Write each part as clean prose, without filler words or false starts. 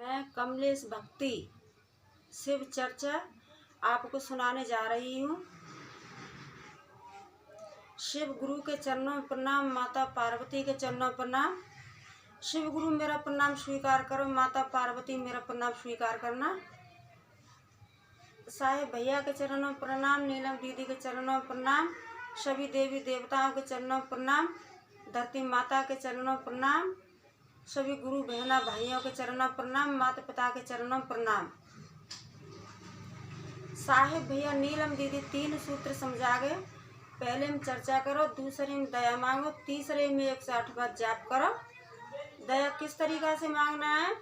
मैं कमलेश भक्ति शिव चर्चा आपको सुनाने जा रही हूँ। शिव गुरु के चरणों में प्रणाम, माता पार्वती के चरणों में प्रणाम। शिव गुरु मेरा प्रणाम स्वीकार करो, माता पार्वती मेरा प्रणाम स्वीकार करना। साहेब भैया के चरणों में प्रणाम, नीलम दीदी के चरणों में प्रणाम, सभी देवी देवताओं के चरणों में प्रणाम, धरती माता के चरणों में प्रणाम, सभी गुरु बहना भाइयों के चरणों में प्रणाम, माता पिता के चरणों में प्रणाम। साहेब भैया नीलम दीदी 3 सूत्र समझा गए। पहले में चर्चा करो, दूसरे में दया मांगो, तीसरे में 108 बार जाप करो। दया किस तरीका से मांगना है?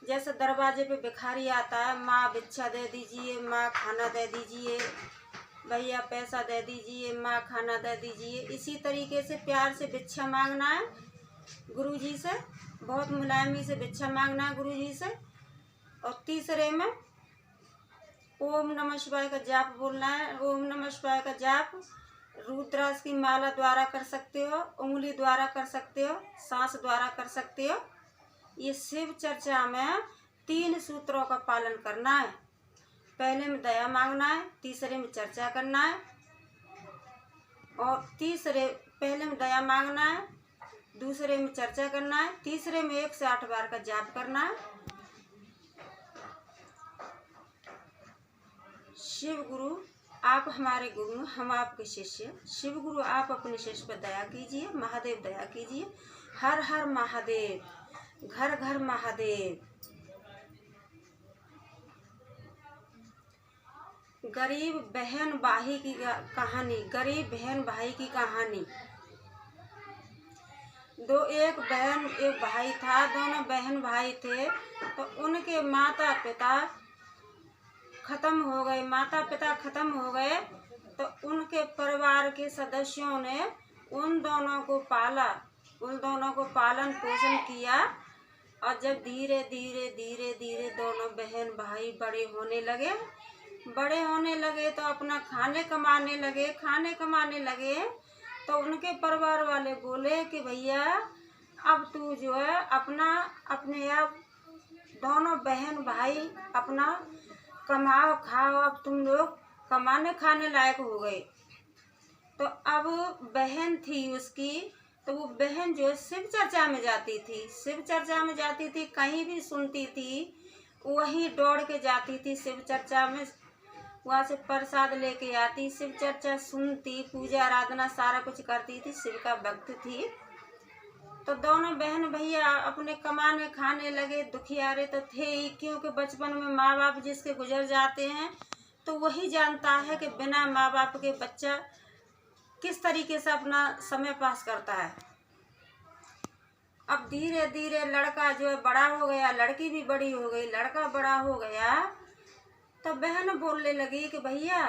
जैसे दरवाजे पे भिखारी आता है, माँ भिक्षा दे दीजिए, माँ खाना दे दीजिए, भैया पैसा दे दीजिए, माँ खाना दे दीजिए। इसी तरीके से प्यार से भिक्षा मांगना है गुरुजी से, बहुत मुलायमी से भिक्षा मांगना है गुरुजी से। और तीसरे में ओम नमः शिवाय का जाप बोलना है। ओम नमः शिवाय का जाप रुद्राक्ष की माला द्वारा कर सकते हो, उंगली द्वारा कर सकते हो, सांस द्वारा कर सकते हो। ये शिव चर्चा में 3 सूत्रों का पालन करना है। पहले में दया मांगना है, तीसरे में चर्चा करना है, और पहले में दया मांगना है, दूसरे में चर्चा करना है, तीसरे में 1 से 8 बार का जाप करना है। शिव गुरु आप हमारे गुरु, हम आपके शिष्य। शिव गुरु आप अपने शिष्य पर दया कीजिए, महादेव दया कीजिए। हर हर महादेव, घर घर महादेव। गरीब बहन भाई की कहानी, गरीब बहन भाई की कहानी। एक बहन एक भाई था, दोनों बहन भाई थे। तो उनके माता पिता खत्म हो गए, माता पिता खत्म हो गए। तो उनके परिवार के सदस्यों ने उन दोनों को पाला, उन दोनों को पालन पोषण किया। और जब धीरे धीरे धीरे धीरे दोनों बहन भाई बड़े होने लगे तो अपना खाने कमाने लगे। तो उनके परिवार वाले बोले कि भैया अब तू जो है अपने आप दोनों बहन भाई अपना कमाओ खाओ, अब तुम लोग कमाने खाने लायक हो गए। तो अब बहन थी उसकी, तो वो बहन जो शिव चर्चा में जाती थी, कहीं भी सुनती थी वहीं दौड़ के जाती थी शिव चर्चा में। वहाँ से प्रसाद लेके आती, शिव चर्चा सुनती, पूजा आराधना सारा कुछ करती थी, शिव का भक्त थी। तो दोनों बहन भैया अपने कमाने खाने लगे। दुखियारे तो थे ही, क्योंकि बचपन में माँ बाप जिसके गुजर जाते हैं तो वही जानता है कि बिना माँ बाप के बच्चा किस तरीके से अपना समय पास करता है। अब धीरे धीरे लड़का जो है बड़ा हो गया, लड़की भी बड़ी हो गई, लड़का बड़ा हो गया। तो बहन बोलने लगी कि भैया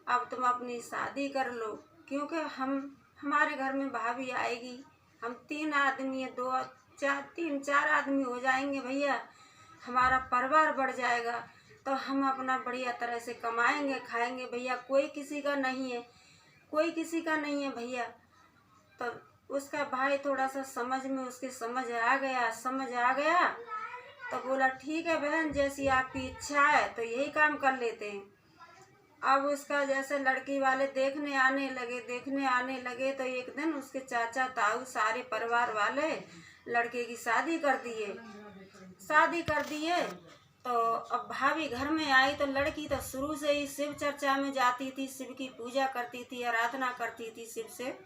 अब तुम अपनी शादी कर लो, क्योंकि हमारे घर में भाभी आएगी, हम 3 आदमी है, 2 3 4 आदमी हो जाएंगे भैया, हमारा परिवार बढ़ जाएगा। तो हम अपना बढ़िया तरह से कमाएंगे खाएंगे भैया, कोई किसी का नहीं है भैया। तो उसका भाई थोड़ा सा उसके समझ आ गया। तो बोला ठीक है बहन, जैसी आपकी इच्छा है तो यही काम कर लेते हैं। अब उसका जैसे लड़की वाले देखने आने लगे तो एक दिन उसके चाचा ताऊ सारे परिवार वाले लड़के की शादी कर दिए। तो अब भाभी घर में आई तो लड़की तो शुरू से ही शिव चर्चा में जाती थी, शिव की पूजा करती थी, आराधना करती थी शिव से,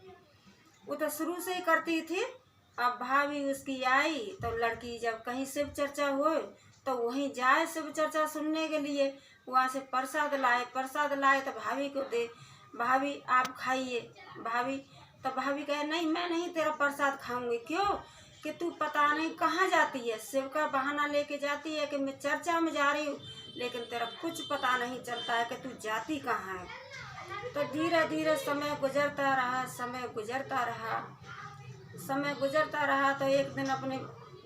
वो तो शुरू से ही करती थी। अब भाभी उसकी आई तो लड़की जब कहीं शिव चर्चा हो तो वहीं जाए शिव चर्चा सुनने के लिए। वहाँ से प्रसाद लाए तो भाभी को दे, भाभी आप खाइए। तो भाभी कहे नहीं, मैं नहीं तेरा प्रसाद खाऊंगी। क्यों? कि तू पता नहीं कहाँ जाती है, शिव का बहाना लेके जाती है कि मैं चर्चा में जा रही हूँ, लेकिन तेरा कुछ पता नहीं चलता है कि तू जाती कहाँ है। तो धीरे धीरे समय गुजरता रहा। तो एक दिन अपने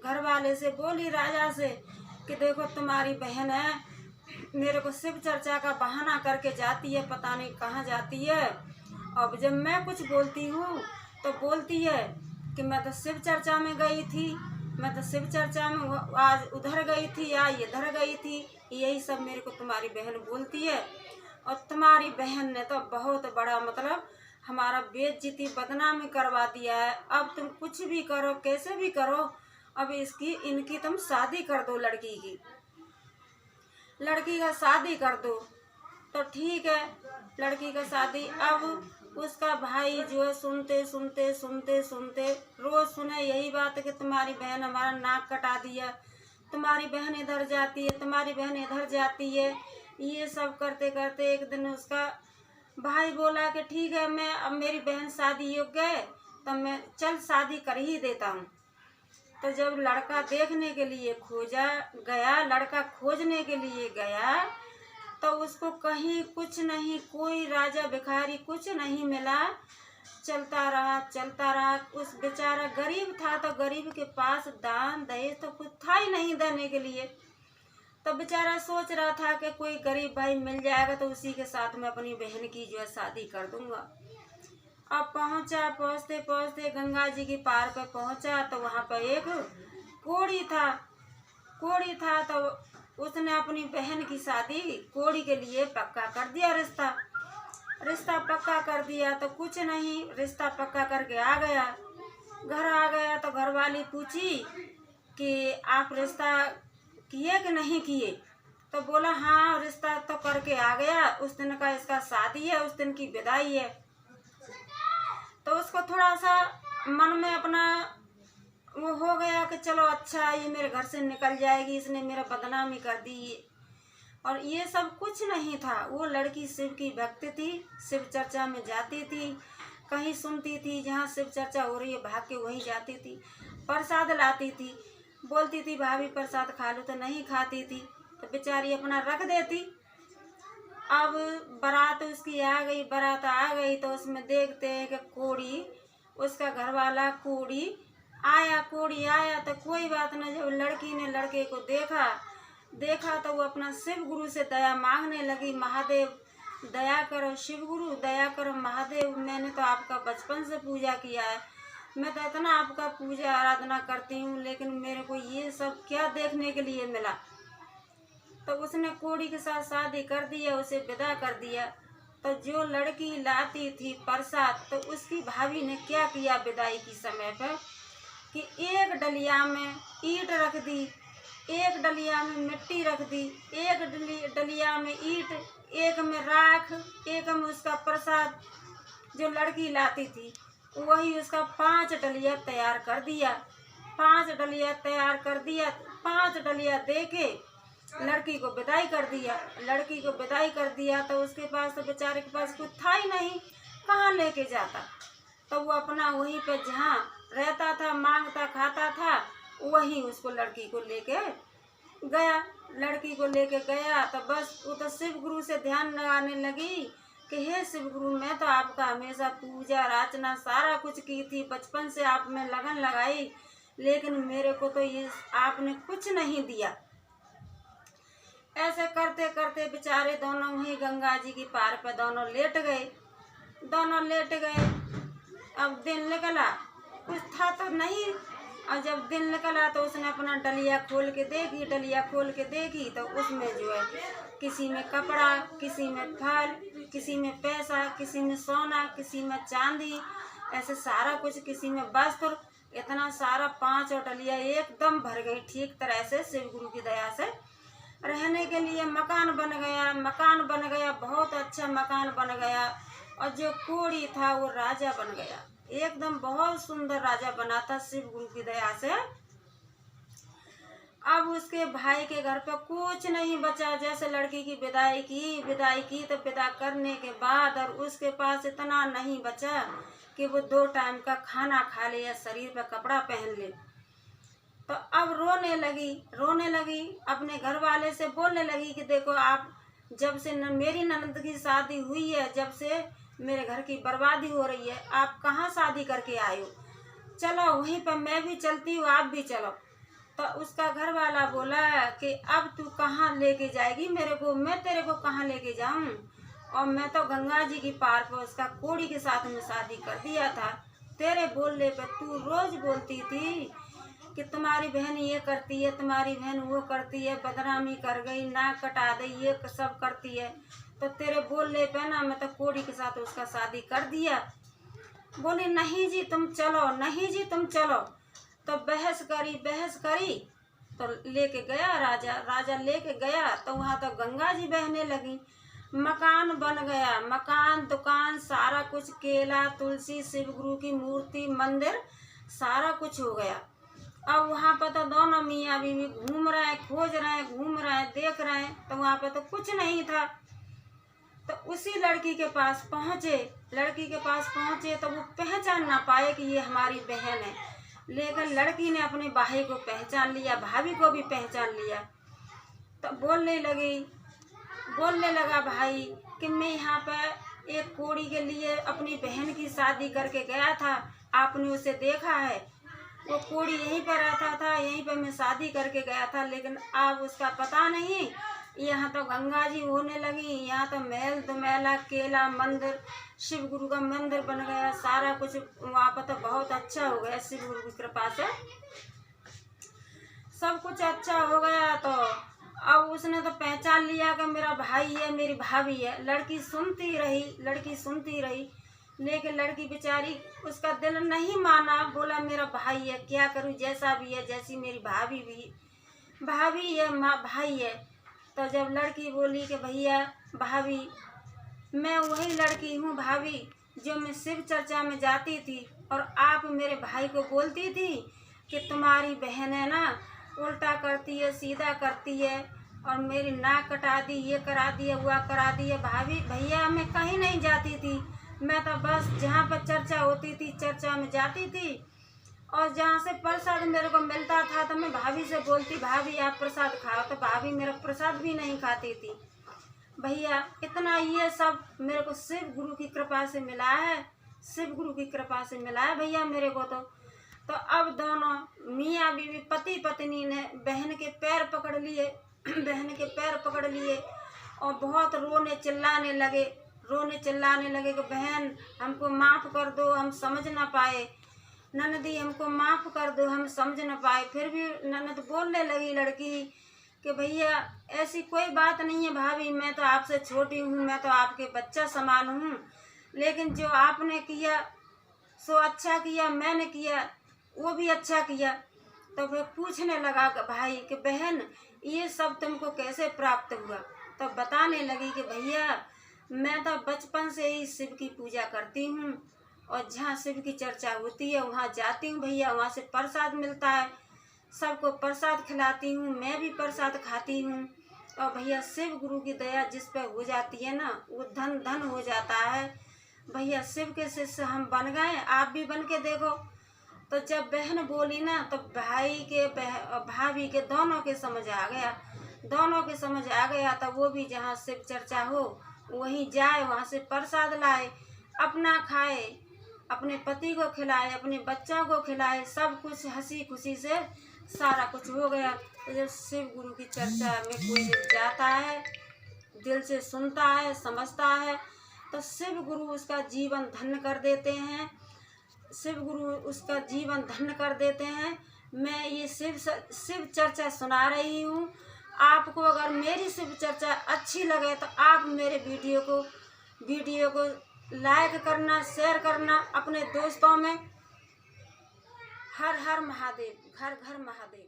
घर वाले से बोली, राजा से, कि देखो तुम्हारी बहन है, मेरे को शिव चर्चा का बहाना करके जाती है, पता नहीं कहाँ जाती है। अब जब मैं कुछ बोलती हूँ तो बोलती है कि मैं तो शिव चर्चा में गई थी, मैं तो शिव चर्चा में आज उधर गई थी, आज इधर गई थी, यही सब मेरे को तुम्हारी बहन बोलती है। और तुम्हारी बहन ने तो बहुत बड़ा मतलब हमारा बेइज्जती बदनामी करवा दिया है। अब तुम कुछ भी करो, कैसे भी करो, अब इनकी तुम शादी कर दो, लड़की का शादी कर दो। तो ठीक है, लड़की का शादी। अब उसका भाई जो है सुनते रोज सुने यही बात कि तुम्हारी बहन हमारा नाक कटा दिया, तुम्हारी बहन इधर जाती है, तुम्हारी बहन इधर जाती है। ये सब करते करते एक दिन उसका भाई बोला कि ठीक है, मैं अब मेरी बहन शादी योग्य है तो मैं चल शादी कर ही देता हूँ। तो जब लड़का देखने के लिए लड़का खोजने के लिए गया तो उसको कहीं कुछ नहीं, कोई राजा भिखारी कुछ नहीं मिला। चलता रहा। उस बेचारा गरीब था तो गरीब के पास दान दहेज तो कुछ था ही नहीं देने के लिए। तो बेचारा सोच रहा था कि कोई गरीब भाई मिल जाएगा तो उसी के साथ मैं अपनी बहन की जो है शादी कर दूंगा। अब पहुँचते गंगा जी की पार पे पहुँचा तो वहाँ पर एक कोढ़ी था। तो उसने अपनी बहन की शादी कोढ़ी के लिए पक्का कर दिया। रिश्ता पक्का कर दिया तो कुछ नहीं, रिश्ता पक्का करके घर आ गया तो घर वाली पूछी कि आप रिश्ता किए कि नहीं किए। तो बोला हाँ, रिश्ता तो करके आ गया, उस दिन का इसका शादी है, उस दिन की विदाई है। तो उसको थोड़ा सा मन में अपना वो हो गया कि चलो अच्छा, ये मेरे घर से निकल जाएगी, इसने मेरा बदनामी कर दी। और ये सब कुछ नहीं था। वो लड़की शिव की भक्त थी, शिव चर्चा में जाती थी, कहीं सुनती थी जहाँ शिव चर्चा हो रही है भाग के वहीं जाती थी, प्रसाद लाती थी, बोलती थी भाभी प्रसाद खा लो, तो नहीं खाती थी, तो बेचारी अपना रख देती। अब बारात उसकी आ गई तो उसमें देखते हैं कि कोढ़ी, उसका घर वाला कोढ़ी आया तो कोई बात नहीं। जब लड़की ने लड़के को देखा तो वो अपना शिव गुरु से दया मांगने लगी, महादेव दया करो, शिव गुरु दया करो, महादेव मैंने तो आपका बचपन से पूजा किया है, मैं तो इतना आपका पूजा आराधना करती हूँ, लेकिन मेरे को ये सब क्या देखने के लिए मिला। तो उसने कोढ़ी के साथ शादी कर दिया, उसे विदा कर दिया। तो जो लड़की लाती थी प्रसाद, तो उसकी भाभी ने क्या किया विदाई की समय पर कि एक डलिया में ईंट रख दी, एक डलिया में मिट्टी रख दी, एक डलिया में ईंट, एक में राख, एक में उसका प्रसाद जो लड़की लाती थी, वही उसका 5 डलिया तैयार कर दिया। 5 डलिया दे के लड़की को विदाई कर दिया। तो उसके पास तो बेचारे के पास कुछ था ही नहीं, कहाँ लेके जाता। तो वो अपना वहीं पे जहाँ रहता था, मांगता खाता था, वहीं उसको लड़की को लेके गया। तो बस वो तो शिव गुरु से ध्यान लगाने लगी कि हे शिव गुरु, मैं तो आपका हमेशा पूजा अर्चना सारा कुछ की थी, बचपन से आप में लगन लगाई, लेकिन मेरे को तो ये आपने कुछ नहीं दिया। ऐसे करते करते बेचारे दोनों वहीं गंगा जी की पार पर दोनों लेट गए। अब दिन निकला, कुछ था तो नहीं। और जब दिन निकला तो उसने अपना डलिया खोल के देखी तो उसमें जो है किसी में कपड़ा, किसी में फल, किसी में पैसा, किसी में सोना, किसी में चांदी, ऐसे सारा कुछ, किसी में वस्त्र, इतना सारा 5 डलिया एकदम भर गई ठीक तरह से। शिव गुरु की दया से रहने के लिए मकान बन गया, बहुत अच्छा मकान बन गया। और जो कोढ़ी था वो राजा बन गया, एकदम बहुत सुंदर राजा बना था शिव गुरु की दया से। अब उसके भाई के घर पे कुछ नहीं बचा। जैसे लड़की की विदाई की तो विदा करने के बाद और उसके पास इतना नहीं बचा कि वो 2 टाइम का खाना खा ले या शरीर पर कपड़ा पहन ले। तो अब रोने लगी, अपने घर वाले से बोलने लगी कि देखो आप, जब से मेरी ननद की शादी हुई है, जब से मेरे घर की बर्बादी हो रही है, आप कहाँ शादी करके आए हो, चलो वहीं पर मैं भी चलती हूँ, आप भी चलो। तो उसका घर वाला बोला कि अब तू कहाँ लेके जाएगी मेरे को, मैं तेरे को कहाँ लेके जाऊँ, और मैं तो गंगा जी की पार पर उसका कोढ़ी के साथ में शादी कर दिया था। तेरे बोलने पर तू रोज बोलती थी कि तुम्हारी बहन ये करती है, तुम्हारी बहन वो करती है, बदनामी कर गई, नाक कटा दी, ये सब करती है, तो तेरे बोलने पे ना मैं तो कोड़ी के साथ उसका शादी कर दिया। बोले नहीं जी तुम चलो, नहीं जी तुम चलो। तो बहस करी तो लेके गया राजा लेके गया तो वहाँ तो गंगा जी बहने लगी। मकान बन गया, मकान दुकान सारा कुछ, केला तुलसी शिव गुरु की मूर्ति मंदिर सारा कुछ हो गया। अब वहाँ पर तो दोनों मियाँ बीवी घूम रहे हैं, खोज रहे हैं, घूम रहे हैं, देख रहे हैं, तो वहाँ पर तो कुछ नहीं था। तो उसी लड़की के पास पहुँचे, तो वो पहचान ना पाए कि ये हमारी बहन है, लेकिन लड़की ने अपने भाई को पहचान लिया, भाभी को भी पहचान लिया। तो बोलने लगा भाई कि मैं यहाँ पर एक कोड़ी के लिए अपनी बहन की शादी करके गया था, आपने उसे देखा है, वो कोड़ी यहीं पर रहता था, यहीं पर मैं शादी करके गया था, लेकिन अब उसका पता नहीं। यहाँ तो गंगा जी होने लगी, यहाँ तो महल दुमैला, केला मंदिर, शिव गुरु का मंदिर बन गया, सारा कुछ वहाँ पर तो बहुत अच्छा हो गया। शिव गुरु की कृपा से सब कुछ अच्छा हो गया। तो अब उसने तो पहचान लिया कि मेरा भाई है, मेरी भाभी है। लड़की सुनती रही, लेकिन लड़की बेचारी, उसका दिल नहीं माना, बोला मेरा भाई है, क्या करूं, जैसा भी है, जैसी मेरी भाभी है, माँ भाई है। तो जब लड़की बोली कि भैया भाभी, मैं वही लड़की हूँ भाभी जो मैं शिव चर्चा में जाती थी और आप मेरे भाई को बोलती थी कि तुम्हारी बहन है ना, उल्टा करती है, सीधा करती है, और मेरी नाक कटा दी, ये करा दिया, वो करा दिया। भाभी भैया मैं कहीं नहीं जाती थी, मैं तो बस जहाँ पर चर्चा होती थी चर्चा में जाती थी, और जहाँ से प्रसाद मेरे को मिलता था तो मैं भाभी से बोलती भाभी आप प्रसाद खाओ, तो भाभी मेरा प्रसाद भी नहीं खाती थी। भैया इतना ये सब मेरे को शिव गुरु की कृपा से मिला है, शिव गुरु की कृपा से मिला है भैया मेरे को। तो अब दोनों मियाँ बीवी पति पत्नी ने बहन के पैर पकड़ लिए और बहुत रोने चिल्लाने लगे कि बहन हमको माफ़ कर दो, हम समझ ना पाए, ननदी हमको माफ़ कर दो, हम समझ ना पाए। फिर भी ननद बोलने लगी लड़की कि भैया ऐसी कोई बात नहीं है भाभी, मैं तो आपसे छोटी हूँ, मैं तो आपके बच्चा समान हूँ, लेकिन जो आपने किया सो अच्छा किया, मैंने किया वो भी अच्छा किया। तो फिर पूछने लगा भाई कि बहन ये सब तुमको कैसे प्राप्त हुआ? तो बताने लगी कि भैया मैं तो बचपन से ही शिव की पूजा करती हूँ, और जहाँ शिव की चर्चा होती है वहाँ जाती हूँ भैया, वहाँ से प्रसाद मिलता है, सबको प्रसाद खिलाती हूँ, मैं भी प्रसाद खाती हूँ। और भैया शिव गुरु की दया जिस पर हो जाती है ना, वो धन धन हो जाता है। भैया शिव के शिष्य हम बन गए, आप भी बन के देखो। तो जब बहन बोली ना तो भाई के भाभी के दोनों के समझ आ गया। तो वो भी जहाँ शिव चर्चा हो वहीं जाए, वहाँ से प्रसाद लाए, अपना खाए, अपने पति को खिलाए, अपने बच्चों को खिलाए, सब कुछ हंसी खुशी से सारा कुछ हो गया। तो जब शिव गुरु की चर्चा में कोई जाता है, दिल से सुनता है, समझता है, तो शिव गुरु उसका जीवन धन्य कर देते हैं। मैं ये शिव चर्चा सुना रही हूँ। आपको अगर मेरी शिव चर्चा अच्छी लगे तो आप मेरे वीडियो को लाइक करना, शेयर करना अपने दोस्तों में। हर हर महादेव, घर घर महादेव।